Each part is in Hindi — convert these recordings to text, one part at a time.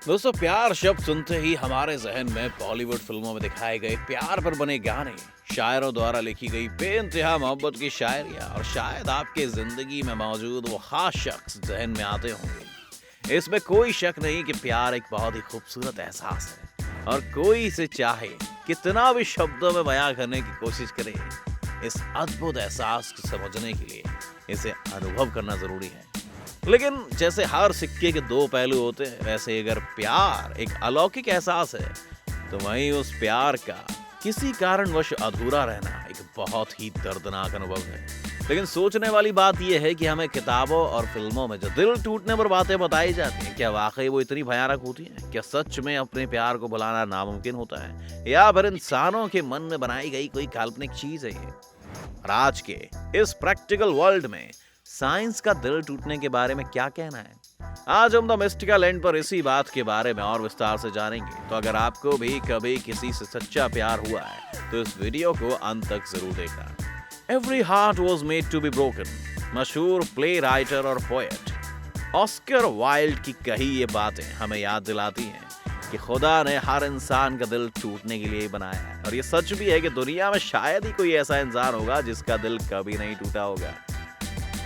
दोस्तों, प्यार शब्द सुनते ही हमारे जहन में बॉलीवुड फिल्मों में दिखाए गए प्यार पर बने गाने, शायरों द्वारा लिखी गई बेइंतहा मोहब्बत की शायरियाँ और शायद आपके जिंदगी में मौजूद वो खास शख्स जहन में आते होंगे। इसमें कोई शक नहीं कि प्यार एक बहुत ही खूबसूरत एहसास है और कोई इसे चाहे कितना भी शब्दों में बयां करने की कोशिश करे, इस अद्भुत एहसास को समझने के लिए इसे अनुभव करना जरूरी है। लेकिन जैसे हर सिक्के के दो पहलू होते हैं, वैसे अगर प्यार एक अलौकिक एहसास है तो वहीं उस प्यार का किसी कारणवश अधूरा रहना एक बहुत ही दर्दनाक अनुभव है। लेकिन सोचने वाली बात यह है कि हमें किताबों और फिल्मों में जो दिल टूटने पर बातें बताई जाती हैं, क्या वाकई वो इतनी भयानक होती हैं? क्या सच में अपने प्यार को भुलाना नामुमकिन होता है, या फिर इंसानों के मन में बनाई गई कोई काल्पनिक चीज है ये? और आज के इस प्रैक्टिकल वर्ल्ड में साइंस का दिल टूटने के बारे में क्या कहना है, आज हम द मिस्टिकल एंड पर इसी बात के बारे में और विस्तार से जानेंगे। तो अगर आपको भी कभी किसी से सच्चा प्यार हुआ है तो इस वीडियो को अंत तक जरूर देखना। Every heart was made to be broken, मशहूर प्ले राइटर और पोएट ऑस्कर वाइल्ड की कही ये बातें हमें याद दिलाती हैं कि खुदा ने हर इंसान का दिल टूटने के लिए ही बनाया है। और ये सच भी है कि दुनिया में शायद ही कोई ऐसा इंसान होगा जिसका दिल कभी नहीं टूटा होगा।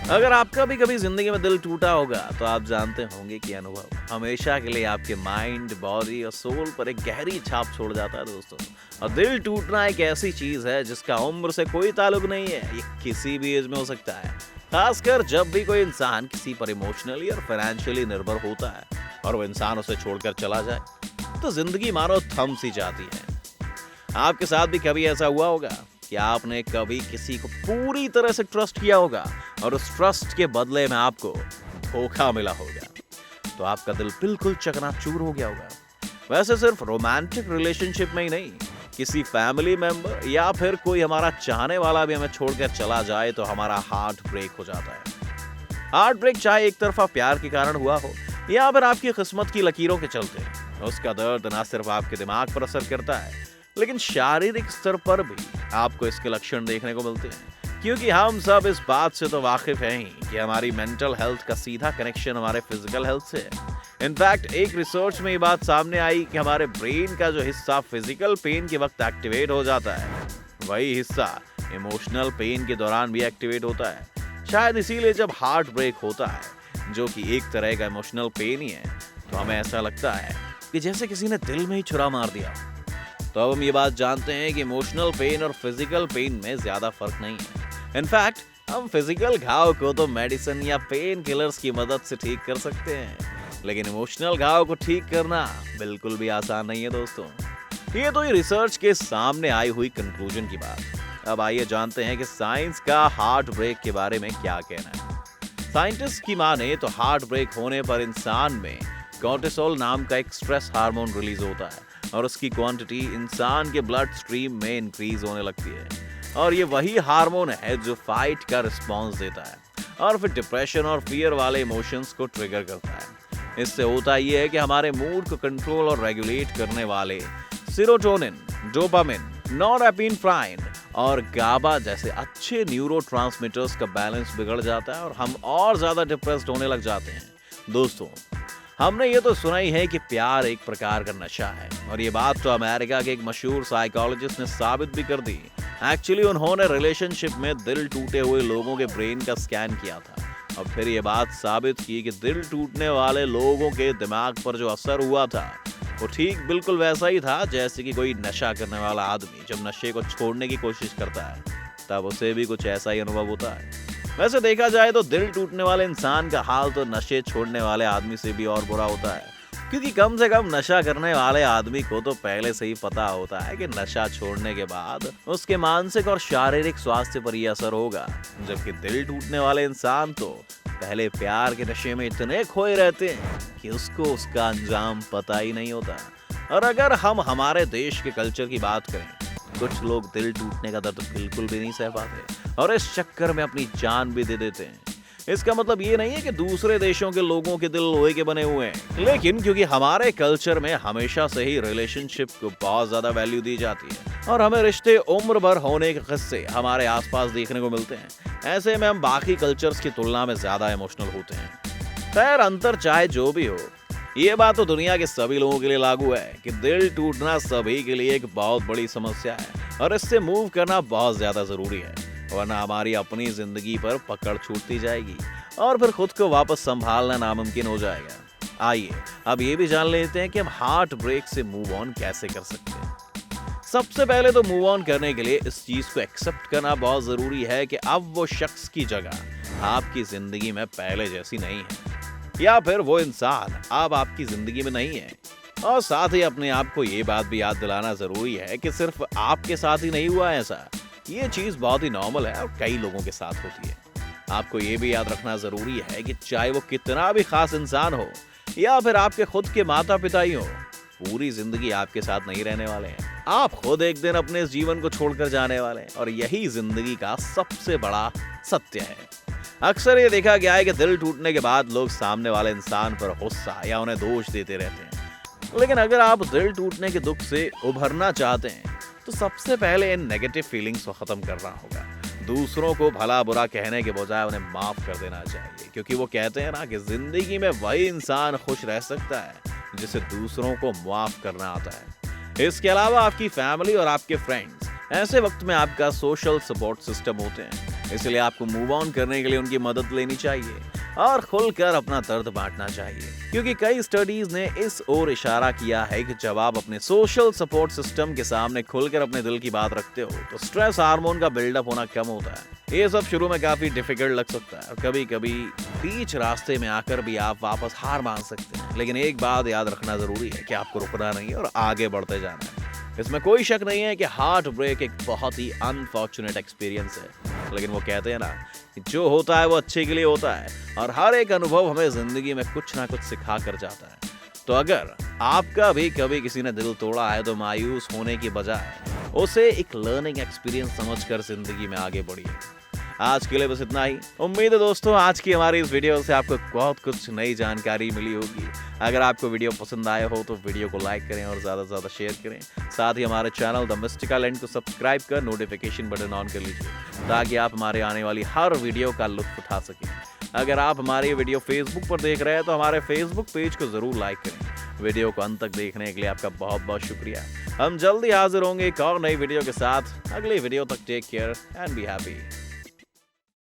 अगर आपका भी कभी जिंदगी में दिल टूटा होगा तो आप जानते होंगे कि अनुभव हमेशा के लिए आपके माइंड, बॉडी और सोल पर एक गहरी छाप छोड़ जाता है दोस्तों। और दिल टूटना एक ऐसी चीज है जिसका उम्र से कोई ताल्लुक नहीं है, ये किसी भी एज में हो सकता है। खासकर जब भी कोई इंसान किसी पर इमोशनली और फाइनेंशियली निर्भर होता है और वो इंसान उसे छोड़कर चला जाए तो जिंदगी मानो थम सी जाती है। आपके साथ भी कभी ऐसा हुआ होगा कि आपने कभी किसी को पूरी तरह से ट्रस्ट किया होगा और उस ट्रस्ट के बदले में आपको धोखा मिला होगा, तो आपका दिल बिल्कुल चकनाचूर हो गया होगा। वैसे सिर्फ रोमांटिक रिलेशनशिप में ही नहीं, किसी फैमिली मेंबर या फिर कोई हमारा चाहने वाला भी हमें छोड़कर चला जाए तो हमारा हार्ट ब्रेक हो जाता है। हार्ट ब्रेक चाहे एक तरफा प्यार के कारण हुआ हो या फिर आपकी किस्मत की लकीरों के चलते, उसका दर्द न सिर्फ आपके दिमाग पर असर करता है लेकिन शारीरिक स्तर पर भी आपको इसके लक्षण देखने को मिलते हैं। क्योंकि हम सब इस बात से तो वाकिफ हैं ही कि हमारी मेंटल हेल्थ का सीधा कनेक्शन हमारे फिजिकल हेल्थ से है। इनफैक्ट एक रिसर्च में ये बात सामने आई कि हमारे ब्रेन का जो हिस्सा फिजिकल पेन के वक्त एक्टिवेट हो जाता है, वही हिस्सा इमोशनल पेन के दौरान भी एक्टिवेट होता है। शायद इसीलिए जब हार्ट ब्रेक होता है, जो कि एक तरह का इमोशनल पेन ही है, तो हमें ऐसा लगता है कि जैसे किसी ने दिल में ही छुरा मार दिया। तो अब हम ये बात जानते हैं कि इमोशनल पेन और फिजिकल पेन में ज्यादा फर्क नहीं है। इनफैक्ट हम फिजिकल घाव को तो मेडिसिन या पेन किलर्स की मदद से ठीक कर सकते हैं, लेकिन इमोशनल घाव को ठीक करना बिल्कुल भी आसान नहीं है दोस्तों। ये तो ये रिसर्च के सामने आई हुई कंक्लूजन की बात। अब आइए जानते हैं कि साइंस का हार्ट ब्रेक के बारे में क्या कहना है। साइंटिस्ट की माने तो हार्ट ब्रेक होने पर इंसान में कॉर्टिसोल नाम का एक स्ट्रेस हार्मोन रिलीज होता है और उसकी क्वांटिटी इंसान के ब्लड स्ट्रीम में इंक्रीज होने लगती है। और ये वही हार्मोन है जो फाइट का रिस्पॉन्स देता है और फिर डिप्रेशन और फियर वाले इमोशंस को ट्रिगर करता है। इससे होता ये है कि हमारे मूड को कंट्रोल और रेगुलेट करने वाले सेरोटोनिन, डोपामिन, नॉरएपिनेफ्राइन और गाबा जैसे अच्छे न्यूरोट्रांसमीटर्स का बैलेंस बिगड़ जाता है और हम और ज्यादा डिप्रेस्ड होने लग जाते हैं। दोस्तों, हमने ये तो सुना ही है कि प्यार एक प्रकार का नशा है, और ये बात तो अमेरिका के एक मशहूर साइकोलॉजिस्ट ने साबित भी कर दी। एक्चुअली उन्होंने रिलेशनशिप में दिल टूटे हुए लोगों के ब्रेन का स्कैन किया था और फिर ये बात साबित की कि दिल टूटने वाले लोगों के दिमाग पर जो असर हुआ था वो ठीक बिल्कुल वैसा ही था जैसे कि कोई नशा करने वाला आदमी जब नशे को छोड़ने की कोशिश करता है तब उसे भी कुछ ऐसा ही अनुभव होता है। वैसे देखा जाए तो दिल टूटने वाले इंसान का हाल तो नशे छोड़ने वाले आदमी से भी और बुरा होता है, क्योंकि कम से कम नशा करने वाले आदमी को तो पहले से ही पता होता है कि नशा छोड़ने के बाद उसके मानसिक और शारीरिक स्वास्थ्य पर यह असर होगा, जबकि दिल टूटने वाले इंसान तो पहले प्यार के नशे में इतने खोए रहते हैं कि उसको उसका अंजाम पता ही नहीं होता। और अगर हम हमारे देश के कल्चर की बात करें, कुछ लोग दिल टूटने का दर्द बिल्कुल भी नहीं सह पाते और इस चक्कर में अपनी जान भी दे देते हैं। इसका मतलब ये नहीं है कि दूसरे देशों के लोगों के दिल लोहे के बने हुए हैं, लेकिन क्योंकि हमारे कल्चर में हमेशा से ही रिलेशनशिप को बहुत ज्यादा वैल्यू दी जाती है और हमें रिश्ते उम्र भर होने के किस्से हमारे आसपास देखने को मिलते हैं, ऐसे में हम बाकी कल्चर्स की तुलना में ज्यादा इमोशनल होते हैं। खैर, अंतर चाहे जो भी हो, ये बात तो दुनिया के सभी लोगों के लिए लागू है कि दिल टूटना सभी के लिए एक बहुत बड़ी समस्या है और इससे मूव करना बहुत ज्यादा जरूरी है, वरना हमारी अपनी जिंदगी पर पकड़ छूटती जाएगी और फिर खुद को वापस संभालना नामुमकिन हो जाएगा। आइए अब ये भी जान लेते हैं कि हम हार्ट ब्रेक से मूव ऑन कैसे कर सकते हैं। सबसे पहले तो मूव ऑन करने के लिए इस चीज को एक्सेप्ट करना बहुत जरूरी है कि अब वो शख्स की जगह आपकी जिंदगी में पहले जैसी नहीं है, या फिर वो इंसान अब आपकी जिंदगी में नहीं है। और साथ ही अपने आप को ये बात भी याद दिलाना जरूरी है कि सिर्फ आपके साथ ही नहीं हुआ है ऐसा, ये चीज बहुत ही नॉर्मल है और कई लोगों के साथ होती है। आपको ये भी याद रखना जरूरी है कि चाहे वो कितना भी खास इंसान हो या फिर आपके खुद के माता पिता ही हो, पूरी जिंदगी आपके साथ नहीं रहने वाले हैं। आप खुद एक दिन अपने इस जीवन को छोड़कर जाने वाले हैं और यही जिंदगी का सबसे बड़ा सत्य है। अक्सर ये देखा गया है कि दिल टूटने के बाद लोग सामने वाले इंसान पर गुस्सा या उन्हें दोष देते रहते हैं, लेकिन अगर आप दिल टूटने के दुख से उभरना चाहते हैं तो सबसे पहले इन नेगेटिव फीलिंग्स को खत्म करना होगा। दूसरों को भला बुरा कहने के बजाय उन्हें माफ कर देना चाहिए, क्योंकि वो कहते हैं ना कि जिंदगी में वही इंसान खुश रह सकता है जिसे दूसरों को माफ करना आता है। इसके अलावा आपकी फैमिली और आपके फ्रेंड्स ऐसे वक्त में आपका सोशल सपोर्ट सिस्टम होते हैं, इसलिए आपको मूव ऑन करने के लिए उनकी मदद लेनी चाहिए और खुलकर अपना दर्द बांटना चाहिए, क्योंकि कई स्टडीज ने इस ओर इशारा किया है कि जब आप अपने सोशल सपोर्ट सिस्टम के सामने खुलकर अपने दिल की बात रखते हो तो स्ट्रेस हार्मोन का बिल्डअप होना कम होता है। ये सब शुरू में काफी डिफिकल्ट लग सकता है और कभी कभी बीच रास्ते में आकर भी आप वापस हार मान सकते हैं, लेकिन एक बात याद रखना जरूरी है कि आपको रुकना नहीं है और आगे बढ़ते जाना है। इसमें कोई शक नहीं है कि हार्ट ब्रेक एक बहुत ही अनफॉर्चुनेट एक्सपीरियंस है, लेकिन वो कहते हैं ना कि जो होता है वो अच्छे के लिए होता है और हर एक अनुभव हमें जिंदगी में कुछ ना कुछ सिखा कर जाता है। तो अगर आपका भी कभी किसी ने दिल तोड़ा है तो मायूस होने की बजाय उसे एक लर्निंग एक्सपीरियंस समझकर जिंदगी में आगे बढ़िए। आज के लिए बस इतना ही। उम्मीद है दोस्तों आज की हमारी इस वीडियो से आपको बहुत कुछ नई जानकारी मिली होगी। अगर आपको वीडियो पसंद आया हो तो वीडियो को लाइक करें और ज़्यादा से ज़्यादा शेयर करें। साथ ही हमारे चैनल द मिस्टिकल एंड को सब्सक्राइब कर नोटिफिकेशन बटन ऑन कर लीजिए ताकि आप हमारे आने वाली हर वीडियो का लुत्फ उठा सकें। अगर आप हमारी वीडियो फेसबुक पर देख रहे हैं तो हमारे फेसबुक पेज को ज़रूर लाइक करें। वीडियो को अंत तक देखने के लिए आपका बहुत बहुत शुक्रिया। हम जल्दी हाजिर होंगे एक और नई वीडियो के साथ। अगली वीडियो तक take care and be happy.